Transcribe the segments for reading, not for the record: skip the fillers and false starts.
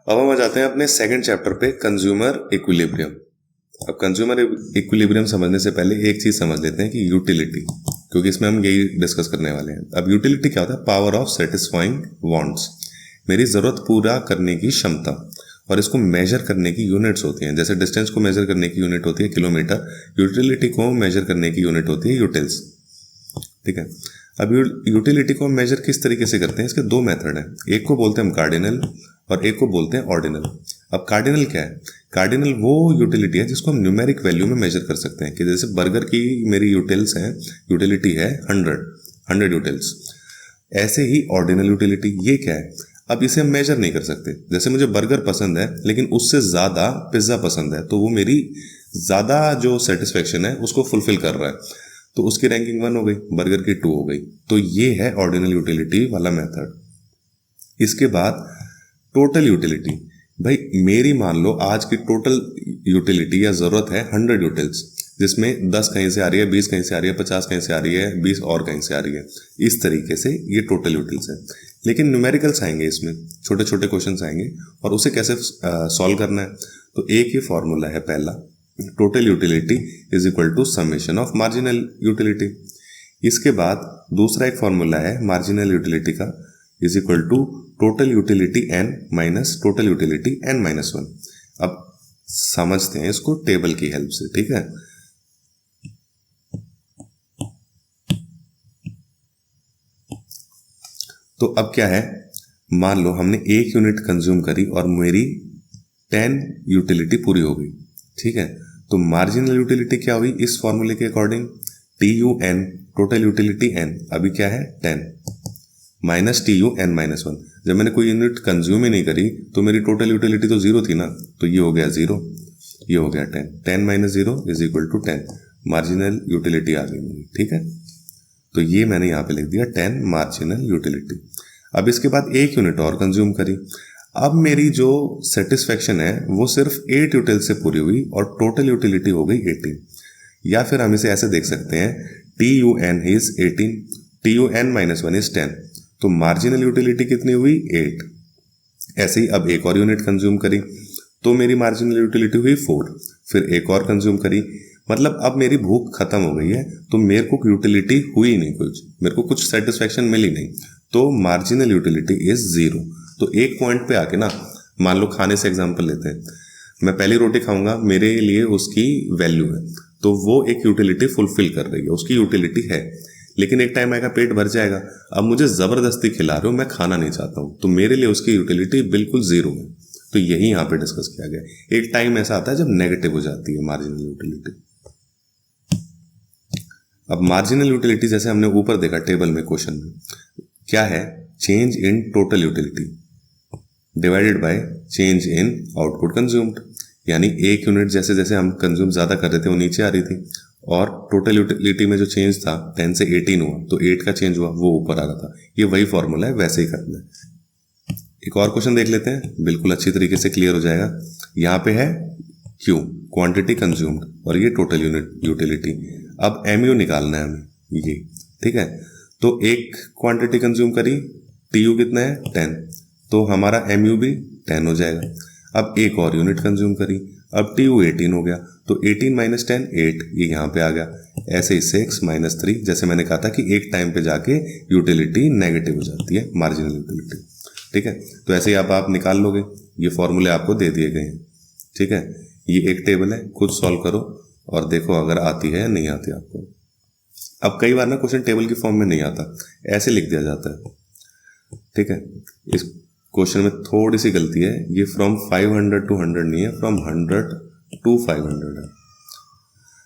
अब हम आ जाते हैं अपने सेकंड चैप्टर पे, कंज्यूमर इक्विलिब्रियम। अब कंज्यूमर इक्विलिब्रियम समझने से पहले एक चीज समझ लेते हैं कि यूटिलिटी, क्योंकि इसमें हम यही डिस्कस करने वाले हैं। अब यूटिलिटी क्या होता है? पावर ऑफ सेटिस्फाइंग वांट्स, मेरी जरूरत पूरा करने की क्षमता। और इसको मेजर करने की यूनिट्स होती हैं, जैसे डिस्टेंस को मेजर करने की यूनिट होती है किलोमीटर, यूटिलिटी को मेजर करने की यूनिट होती है यूटिल्स। ठीक है। अब यूटिलिटी को हम मेजर किस तरीके से करते हैं? इसके दो मेथड हैं, एक को बोलते हैं हम कार्डिनल और एक को बोलते हैं ऑर्डिनल। अब कार्डिनल क्या है? कार्डिनल वो यूटिलिटी है जिसको हम न्यूमेरिक वैल्यू में मेजर कर सकते हैं, कि जैसे बर्गर की मेरी यूटिलिटी है 100 यूटिल्स। ऐसे ही ऑर्डिनल यूटिलिटी ये क्या है? अब इसे हम मेजर नहीं कर सकते। जैसे मुझे बर्गर पसंद है लेकिन उससे ज़्यादा पिज़्ज़ा पसंद है, तो वो मेरी ज़्यादा जो सेटिस्फेक्शन है उसको फुलफिल कर रहा है, तो उसकी रैंकिंग 1 हो गई, बर्गर की 2 हो गई। तो ये है ऑर्डिनल यूटिलिटी वाला मेथड। इसके बाद टोटल यूटिलिटी। भाई मेरी मान लो आज की टोटल यूटिलिटी या ज़रूरत है 100 यूटिल्स, जिसमें 10 कहीं से आ रही है, 20 कहीं से आ रही है, 50 कहीं से आ रही है, 20 और कहीं से आ रही है। इस तरीके से ये टोटल यूटिल्स है। लेकिन न्यूमेरिकल्स आएंगे, इसमें छोटे छोटे क्वेश्चंस आएंगे और उसे कैसे सॉल्व करना है। तो एक ही फॉर्मूला है पहला, total utility is equal to summation of marginal utility. इसके बाद दूसरा एक फॉर्मूला है मार्जिनल यूटिलिटी का, is equal to total utility n minus total utility n-1। अब समझते हैं इसको टेबल की हेल्प से। ठीक है। तो अब क्या है, मान लो हमने 1 यूनिट कंज्यूम करी और मेरी 10 यूटिलिटी पूरी हो गई। ठीक है। तो मार्जिनल यूटिलिटी क्या हुई इस फॉर्मूले के according? TUN, total utility n, अभी क्या है 10, माइनस TUN-1। जब मैंने कोई यूनिट कंज्यूम ही नहीं करी तो मेरी टोटल यूटिलिटी तो 0 थी ना, तो ये हो गया 0, ये हो गया 10, 10 minus 0 is equal to 10, marginal utility आ गई मेरी। ठीक है। तो ये मैंने यहाँ पे लिख दिया 10 मार्जिनल यूटिलिटी। अब इसके बाद 1 यूनिट और कंज्यूम करी, अब मेरी जो सेटिस्फेक्शन है वो सिर्फ 8 यूटिल से पूरी हुई और टोटल यूटिलिटी हो गई 18। या फिर हम इसे ऐसे देख सकते हैं, TUN इज 18, TUN-1 इज 10, तो मार्जिनल यूटिलिटी कितनी हुई 8। ऐसे ही अब एक और यूनिट कंज्यूम करी तो मेरी मार्जिनल यूटिलिटी हुई 4, फिर एक और कंज्यूम करी, मतलब अब मेरी भूख खत्म हो गई है, तो मेरे को यूटिलिटी हुई नहीं, कुछ मेरे को कुछ सेटिस्फेक्शन मिली नहीं, तो मार्जिनल यूटिलिटी इज 0। तो एक पॉइंट पे आके ना, मान लो खाने से एग्जांपल लेते हैं, मैं पहली रोटी खाऊंगा, मेरे लिए उसकी वैल्यू है, तो वो एक यूटिलिटी फुलफिल कर रही है, उसकी यूटिलिटी है। लेकिन एक टाइम आएगा पेट भर जाएगा, अब मुझे जबरदस्ती खिला रहे हो, मैं खाना नहीं चाहता हूं, तो मेरे लिए उसकी यूटिलिटी बिल्कुल 0 है। तो यही यहाँ पे डिस्कस किया गया। एक टाइम ऐसा आता है जब नेगेटिव हो जाती है मार्जिनल यूटिलिटी। अब मार्जिनल यूटिलिटी जैसे हमने ऊपर देखा टेबल में, क्वेश्चन में क्या है, change in total utility divided by change in output consumed. यानी 1 यूनिट जैसे जैसे हम कंज्यूम ज्यादा कर रहे थे वो नीचे आ रही थी, और टोटल यूटिलिटी में जो चेंज था 10 से 18 हुआ, तो 8 का चेंज हुआ वो ऊपर आ रहा था। ये वही फॉर्मूला है, वैसे ही करना है। एक और क्वेश्चन देख लेते हैं, बिल्कुल अच्छी तरीके से क्लियर हो जाएगा। यहाँ पे है Q, क्वांटिटी कंज्यूम्ड, और ये टोटल यूटिलिटी। अब MU निकालना है हमें, ये ठीक है। तो एक क्वांटिटी कंज्यूम करी, TU कितना है 10, तो हमारा MU भी 10 हो जाएगा। अब एक और यूनिट कंज्यूम करी, अब TU 18 हो गया, तो 18 माइनस 10 8, ये यहाँ पे आ गया। ऐसे ही 6 माइनस 3, जैसे मैंने कहा था कि एक टाइम पे जाके यूटिलिटी नेगेटिव हो जाती है, मार्जिनल यूटिलिटी। ठीक है। तो ऐसे ही आप निकाल लोगे, ये फॉर्मूले आपको दे दिए गए हैं। ठीक है। ये एक टेबल है, खुद सॉल्व करो और देखो अगर आती है या नहीं आती आपको। अब कई बार ना क्वेश्चन टेबल की फॉर्म में नहीं आता, ऐसे लिख दिया जाता है। ठीक है। इस क्वेश्चन में थोड़ी सी गलती है, ये फ्रॉम 500 to 100 नहीं है, फ्रॉम 100 to 500 है।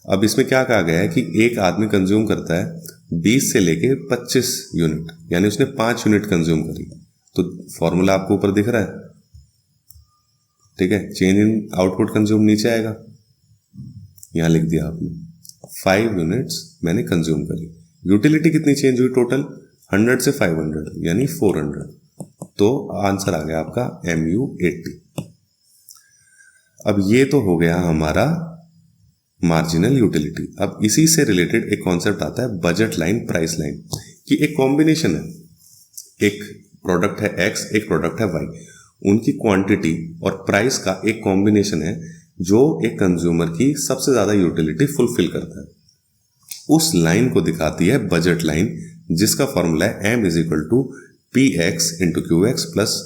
अब इसमें क्या कहा गया है कि एक आदमी कंज्यूम करता है 20 से लेके 25 यूनिट, यानी उसने 5 यूनिट कंज्यूम करी। तो फॉर्मूला आपको ऊपर दिख रहा है। ठीक है। चेंज इन आउटपुट कंज्यूम नीचे आएगा, यहां लिख दिया आपने 5 यूनिट्स मैंने कंज्यूम करी। यूटिलिटी कितनी चेंज हुई टोटल? 100 से 500 यानी 400। तो आंसर आ गया आपका MU 80। अब ये तो हो गया हमारा मार्जिनल यूटिलिटी। अब इसी से रिलेटेड एक कॉन्सेप्ट आता है बजट लाइन, प्राइस लाइन, कि एक कॉम्बिनेशन है, एक प्रोडक्ट है X, एक प्रोडक्ट है Y, उनकी क्वांटिटी और प्राइस का एक कॉम्बिनेशन है जो एक कंज्यूमर की सबसे ज़्यादा यूटिलिटी फुलफिल करता है। उस लाइन को दिखाती है बजट लाइन, जिसका फॉर्मूला है m is equal to P X into Q X plus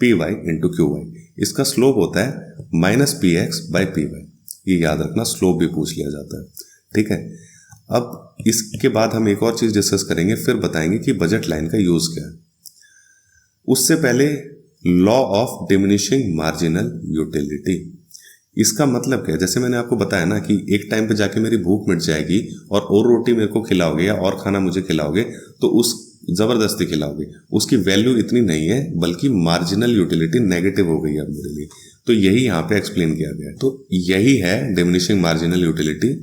P Y into Q Y. इसका स्लोप होता है minus P X by P Y. ये याद रखना, स्लोप भी पूछ लिया जाता है, ठीक है। अब इसके बाद हम एक और चीज़ डिस्कस करेंगे, फिर बताएंगे कि बजट लाइन का यूज़ क्या है। उससे पहले law of diminishing marginal utility, इसका मतलब क्या है? जैसे मैंने आपको बताया ना कि एक टाइम पे जाके मेरी भूख मिट जाएगी और रोटी मेरे को खिलाओगे या और खाना मुझे खिलाओगे तो उस ज़बरदस्ती खिलाओगे, उसकी वैल्यू इतनी नहीं है, बल्कि मार्जिनल यूटिलिटी नेगेटिव हो गई है अब मेरे लिए। तो यही यहाँ पे एक्सप्लेन किया गया है। तो यही है डिमिनिशिंग मार्जिनल यूटिलिटी,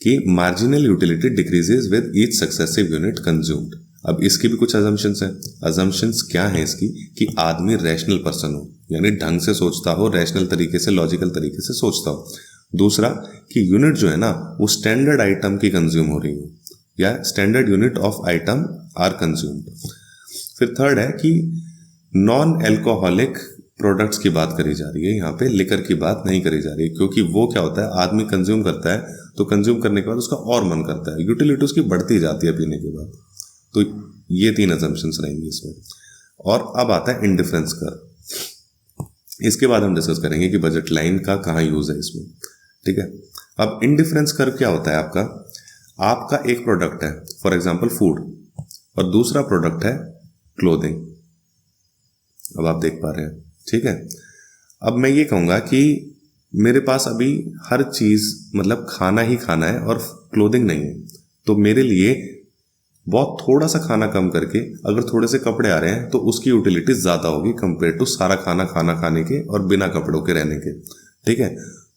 कि marginal utility decreases with each successive unit consumed. अब इसकी भी कुछ अजम्पशंस हैं। अजम्पशंस क्या हैं इसकी? कि आदमी रैशनल पर्सन हो, यानी ढंग से सोचता हो, रैशनल तरीके से, लॉजिकल तरीके से सोचता हो। दूसरा कि यूनिट जो है ना वो स्टैंडर्ड आइटम की कंज्यूम हो रही हो, या standard unit of item are consumed. फिर थर्ड है कि नॉन एल्कोहलिक प्रोडक्ट्स की बात करी जा रही है, यहाँ पे लिकर की बात नहीं करी जा रही है, क्योंकि वो क्या होता है, आदमी कंज्यूम करता है तो कंज्यूम करने के बाद उसका और मन करता है, यूटिलिटी उसकी बढ़ती जाती है पीने के बाद। तो ये 3 अजम्पशंस रहेंगी इसमें। और अब आता है इंडिफरेंस कर्व। इसके बाद हम डिस्कस करेंगे कि बजट लाइन का कहाँ यूज है इसमें, ठीक है। अब इंडिफरेंस कर्व क्या होता है? आपका एक प्रोडक्ट है, फॉर एग्जांपल फूड, और दूसरा प्रोडक्ट है क्लोथिंग। अब आप देख पा रहे हैं, ठीक है। अब मैं ये कहूँगा कि मेरे पास अभी हर चीज़ मतलब खाना ही खाना है और क्लोथिंग नहीं है, तो मेरे लिए बहुत थोड़ा सा खाना कम करके अगर थोड़े से कपड़े आ रहे हैं तो उसकी यूटिलिटी ज़्यादा होगी कंपेयर टू सारा खाना खाने के और बिना कपड़ों के रहने के, ठीक है।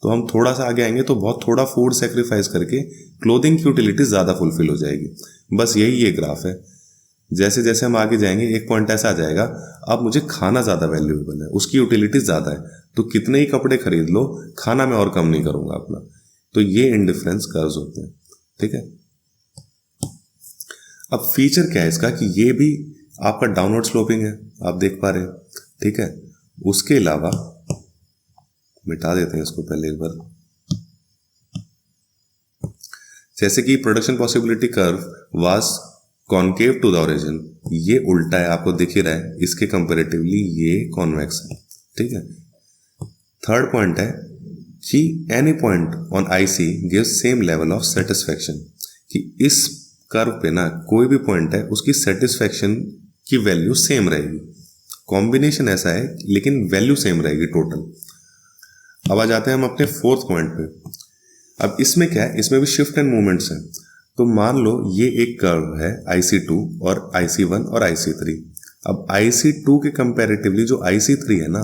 तो हम थोड़ा सा आगे आएंगे तो बहुत थोड़ा फूड सेक्रीफाइस करके क्लोथिंग की यूटिलिटी ज़्यादा फुलफिल हो जाएगी। बस यही ये ग्राफ है। जैसे जैसे हम आगे जाएंगे एक पॉइंट ऐसा आ जाएगा, अब मुझे खाना ज़्यादा वैल्यूएबल है, उसकी यूटिलिटी ज़्यादा है, तो कितने ही कपड़े खरीद लो, खाना मैं और कम नहीं करूँगा अपना। तो ये इंडिफरेंस कर्व्स होते हैं, ठीक है। अब फीचर क्या है इसका कि ये भी आपका डाउनवर्ड स्लोपिंग है, आप देख पा रहे हैं, ठीक है। उसके अलावा मिटा देते हैं इसको पहले एक बार। जैसे कि production possibility curve was concave to the origin, ये उल्टा है, आपको दिख ही रहा है, इसके कंपेरेटिवली ये कॉन्वेक्स है, ठीक है। थर्ड पॉइंट है कि any point on IC gives same level of satisfaction, कि इस कर्व पे ना कोई भी पॉइंट है उसकी सेटिस्फैक्शन की वैल्यू सेम रहेगी। कॉम्बिनेशन ऐसा है लेकिन वैल्यू सेम रहेगी टोटल। अब आ जाते हैं हम अपने फोर्थ पॉइंट पे। अब इसमें क्या है, इसमें भी शिफ्ट एंड मूवमेंट्स हैं। तो मान लो ये एक कर्व है IC2 और IC1 और IC3। अब IC2 के कंपैरेटिवली जो IC3 है ना,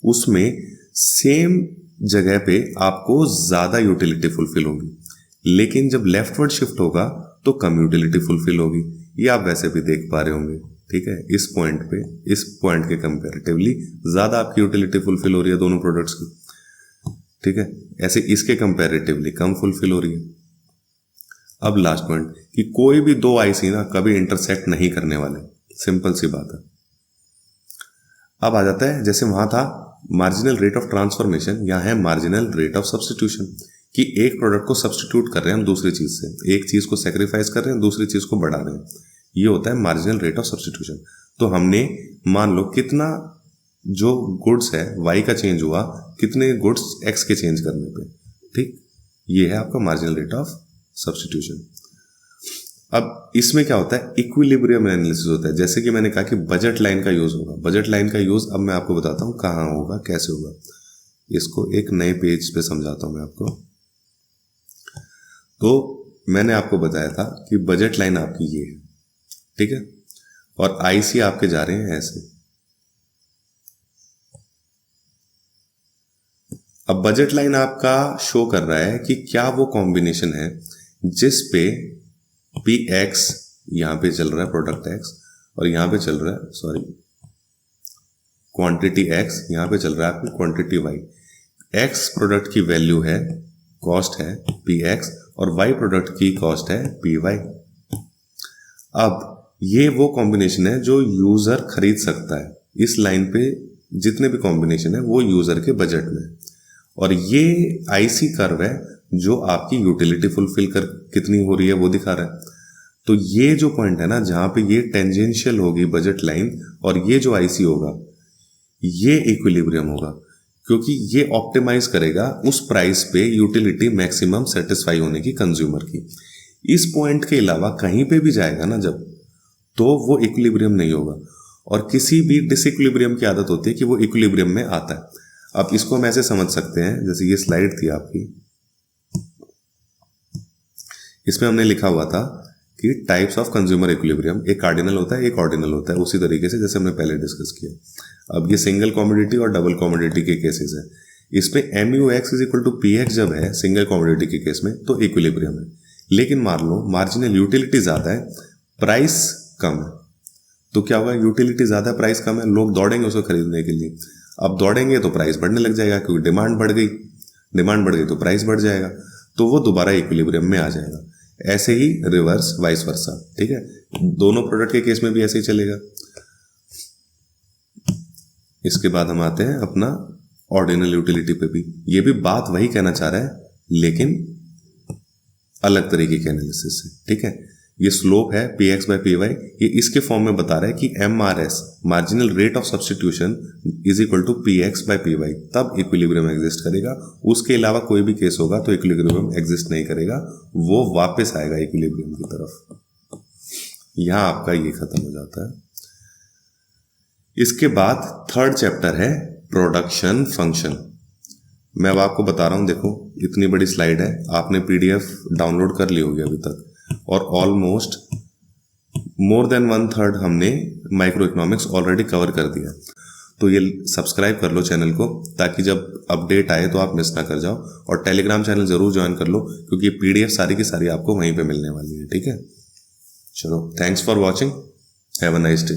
उसमें सेम जगह पे आपको ज़्यादा यूटिलिटी फुलफिल होगी, लेकिन जब लेफ्टवर्ड शिफ्ट होगा तो कम यूटिलिटी फुलफिल होगी। ये आप वैसे भी देख पा रहे होंगे, ठीक है। इस पॉइंट पे, इस पॉइंट के कंपैरेटिवली ज़्यादा आपकी यूटिलिटी फुलफिल हो रही है दोनों प्रोडक्ट्स की, ठीक है। ऐसे इसके कंपैरेटिवली कम फुलफिल हो रही है। अब लास्ट पॉइंट कि कोई भी दो आईसी ना कभी इंटरसेक्ट नहीं करने वाले, सिंपल सी बात है। अब आ जाता है, जैसे वहां था मार्जिनल रेट ऑफ ट्रांसफॉर्मेशन, यहाँ है मार्जिनल रेट ऑफ सब्स्टिट्यूशन, कि एक प्रोडक्ट को सब्स्टिट्यूट कर रहे हैं हम दूसरी चीज से, एक चीज को सेक्रीफाइस कर रहे हैं, दूसरी चीज को बढ़ा रहे हैं, ये होता है मार्जिनल रेट ऑफ सब्स्टिट्यूशन। तो हमने मान लो कितना जो गुड्स है वाई का चेंज हुआ, कितने गुड्स एक्स के चेंज करने पे, ठीक, ये है आपका मार्जिनल रेट ऑफ सब्स्टिट्यूशन। अब इसमें क्या होता है, इक्विलिब्रियम एनालिसिस होता है। जैसे कि मैंने कहा कि बजट लाइन का यूज होगा, बजट लाइन का यूज अब मैं आपको बताता हूँ कहाँ होगा, कैसे होगा। इसको एक नए पेज पे समझाता हूँ मैं आपको। तो मैंने आपको बताया था कि बजट लाइन आपकी ये है, ठीक है, और आईसी आपके जा रहे हैं ऐसे। अब बजट लाइन आपका शो कर रहा है कि क्या वो कॉम्बिनेशन है जिस पे पी एक्स यहां पे चल रहा है, प्रोडक्ट एक्स, और यहां पे चल रहा है क्वांटिटी एक्स, यहां पे चल रहा है आपकी क्वांटिटी वाई। एक्स प्रोडक्ट की वैल्यू है, कॉस्ट है पी एक्स, और वाई प्रोडक्ट की कॉस्ट है पी वाई। अब ये वो कॉम्बिनेशन है जो यूजर खरीद सकता है। इस लाइन पे जितने भी कॉम्बिनेशन है वो यूज़र के बजट में। और ये आईसी कर्व है जो आपकी यूटिलिटी फुलफिल कर कितनी हो रही है वो दिखा रहा है। तो ये जो पॉइंट है ना जहाँ पे ये टेंजेंशियल होगी बजट लाइन और ये जो आईसी होगा ये इक्विलिब्रियम होगा, क्योंकि ये ऑप्टिमाइज करेगा उस प्राइस पे यूटिलिटी मैक्सिमम सेटिस्फाई होने की कंज्यूमर की। इस पॉइंट के अलावा कहीं पे भी जाएगा ना जब, तो वो इक्विलिब्रियम नहीं होगा। और किसी भी डिसइक्विलिब्रियम की आदत होती है कि वो इक्विलिब्रियम में आता है। अब इसको हम ऐसे समझ सकते हैं, जैसे ये स्लाइड थी आपकी, इसमें हमने लिखा हुआ था कि टाइप्स ऑफ कंज्यूमर इक्विलिब्रियम, एक कार्डिनल होता है एक ऑर्डिनल होता है, उसी तरीके से जैसे हमने पहले डिस्कस किया। अब ये सिंगल कमोडिटी और डबल कमोडिटी के केसेस है। इसमें MUX is equal to PX जब है सिंगल कमोडिटी के केस में तो इक्विलिब्रियम है। लेकिन मान लो मार्जिनल यूटिलिटी ज़्यादा है, प्राइस कम है, तो क्या होगा? यूटिलिटी ज़्यादा है, प्राइस कम है, लोग दौड़ेंगे उसको खरीदने के लिए। अब दौड़ेंगे तो प्राइस बढ़ने लग जाएगा, क्योंकि डिमांड बढ़ गई तो प्राइस बढ़ जाएगा, तो वो दोबारा इक्विलिब्रियम में आ जाएगा। ऐसे ही रिवर्स वाइस वर्सा, ठीक है, दोनों प्रोडक्ट के केस में भी ऐसे ही चलेगा। इसके बाद हम आते हैं अपना ऑर्डिनल यूटिलिटी पे भी। ये भी बात वही कहना चाह रहा है लेकिन अलग तरीके के एनालिसिस से, ठीक है। ये स्लोप है PX बाय PY, ये इसके फॉर्म में बता रहा है कि MRS marginal rate of substitution is equal to PX by PY, तब इक्विलिब्रियम एग्जिस्ट करेगा। उसके अलावा कोई भी केस होगा तो इक्विलिब्रियम एग्जिस्ट नहीं करेगा, वो वापस आएगा इक्विलिब्रियम की तरफ। यहां आपका ये खत्म हो जाता है। इसके बाद थर्ड चैप्टर है प्रोडक्शन फंक्शन। मैं अब आपको बता रहा हूं, देखो इतनी बड़ी स्लाइड है, आपने PDF डाउनलोड कर ली होगी अभी तक, और ऑलमोस्ट मोर देन 1/3 हमने माइक्रो इकोनॉमिक्स ऑलरेडी कवर कर दिया। तो ये सब्सक्राइब कर लो चैनल को, ताकि जब अपडेट आए तो आप मिस ना कर जाओ। और टेलीग्राम चैनल जरूर ज्वाइन कर लो, क्योंकि PDF सारी की सारी आपको वहीं पे मिलने वाली है, ठीक है। चलो, thanks for watching, have a nice day.